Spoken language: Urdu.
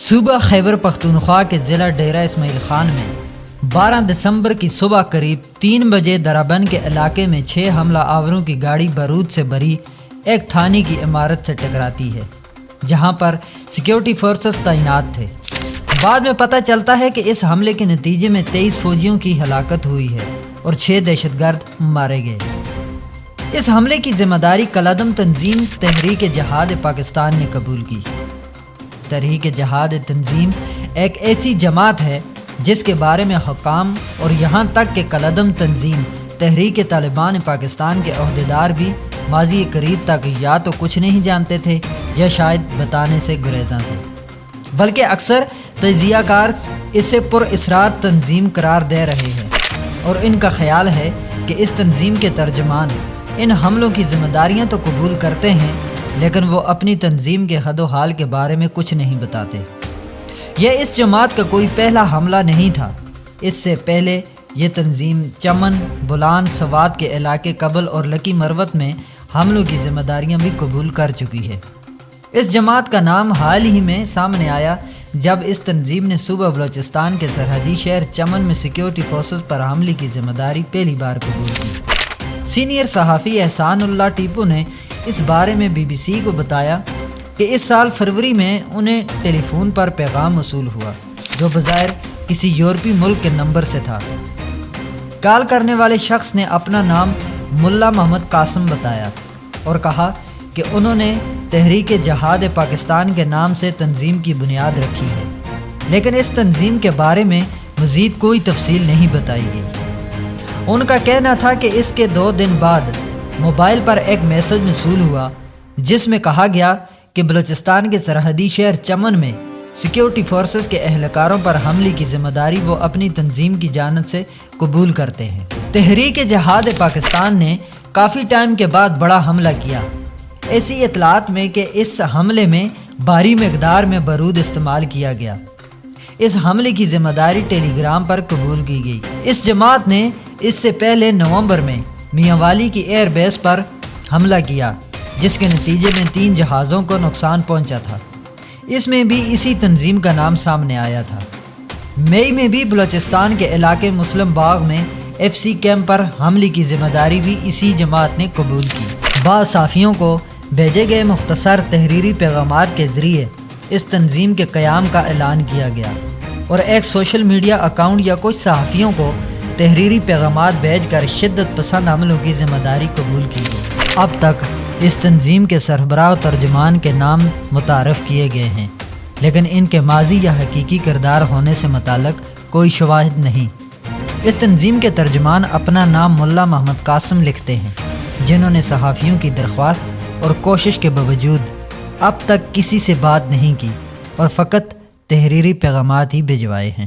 صوبہ خیبر پختونخوا کے ضلع ڈیرہ اسماعیل خان میں 12 دسمبر کی صبح قریب 3 بجے درابند کے علاقے میں 6 حملہ آوروں کی گاڑی بارود سے بھری ایک تھانے کی عمارت سے ٹکراتی ہے، جہاں پر سیکیورٹی فورسز تعینات تھے۔ بعد میں پتہ چلتا ہے کہ اس حملے کے نتیجے میں 23 فوجیوں کی ہلاکت ہوئی ہے اور 6 دہشت گرد مارے گئے۔ اس حملے کی ذمہ داری کالعدم تنظیم تحریک جہاد پاکستان نے قبول کی۔ تحریک جہاد تنظیم ایک ایسی جماعت ہے جس کے بارے میں حکام اور یہاں تک کہ کالعدم تنظیم تحریک طالبان پاکستان کے عہدیدار بھی ماضی قریب تک یا تو کچھ نہیں جانتے تھے یا شاید بتانے سے گریزاں تھے، بلکہ اکثر تجزیہ کار اسے پر اصرار تنظیم قرار دے رہے ہیں، اور ان کا خیال ہے کہ اس تنظیم کے ترجمان ان حملوں کی ذمہ داریاں تو قبول کرتے ہیں، لیکن وہ اپنی تنظیم کے حد و حال کے بارے میں کچھ نہیں بتاتے۔ یہ اس جماعت کا کوئی پہلا حملہ نہیں تھا۔ اس سے پہلے یہ تنظیم چمن، بولان، سوات کے علاقے قبل اور لکی مروت میں حملوں کی ذمہ داریاں بھی قبول کر چکی ہے۔ اس جماعت کا نام حال ہی میں سامنے آیا جب اس تنظیم نے صوبہ بلوچستان کے سرحدی شہر چمن میں سیکیورٹی فورسز پر حملے کی ذمہ داری پہلی بار قبول کی۔ سینئر صحافی احسان اللہ ٹیپو نے اس بارے میں BBC کو بتایا کہ اس سال فروری میں انہیں ٹیلی فون پر پیغام موصول ہوا جو بظاہر کسی یورپی ملک کے نمبر سے تھا۔ کال کرنے والے شخص نے اپنا نام ملا محمد قاسم بتایا اور کہا کہ انہوں نے تحریک جہاد پاکستان کے نام سے تنظیم کی بنیاد رکھی ہے، لیکن اس تنظیم کے بارے میں مزید کوئی تفصیل نہیں بتائی گئی۔ ان کا کہنا تھا کہ اس کے 2 دن بعد موبائل پر ایک میسج موصول ہوا جس میں کہا گیا کہ بلوچستان کے سرحدی شہر چمن میں سیکیورٹی فورسز کے اہلکاروں پر حملے کی ذمہ داری وہ اپنی تنظیم کی جانب سے قبول کرتے ہیں۔ تحریک جہاد پاکستان نے کافی ٹائم کے بعد بڑا حملہ کیا، ایسی اطلاعات میں کہ اس حملے میں بھاری مقدار میں بارود استعمال کیا گیا۔ اس حملے کی ذمہ داری ٹیلی گرام پر قبول کی گئی۔ اس جماعت نے اس سے پہلے نومبر میں میاں والی کی ایئر بیس پر حملہ کیا، جس کے نتیجے میں 3 جہازوں کو نقصان پہنچا تھا۔ اس میں بھی اسی تنظیم کا نام سامنے آیا تھا۔ مئی میں بھی بلوچستان کے علاقے مسلم باغ میں FC کیمپ پر حملے کی ذمہ داری بھی اسی جماعت نے قبول کی۔ بعض صحافیوں کو بھیجے گئے مختصر تحریری پیغامات کے ذریعے اس تنظیم کے قیام کا اعلان کیا گیا، اور ایک سوشل میڈیا اکاؤنٹ یا کچھ صحافیوں کو تحریری پیغامات بھیج کر شدت پسند حملوں کی ذمہ داری قبول کی گئی۔ اب تک اس تنظیم کے سربراہ و ترجمان کے نام متعارف کیے گئے ہیں، لیکن ان کے ماضی یا حقیقی کردار ہونے سے متعلق کوئی شواہد نہیں۔ اس تنظیم کے ترجمان اپنا نام ملا محمد قاسم لکھتے ہیں، جنہوں نے صحافیوں کی درخواست اور کوشش کے باوجود اب تک کسی سے بات نہیں کی اور فقط تحریری پیغامات ہی بھجوائے ہیں۔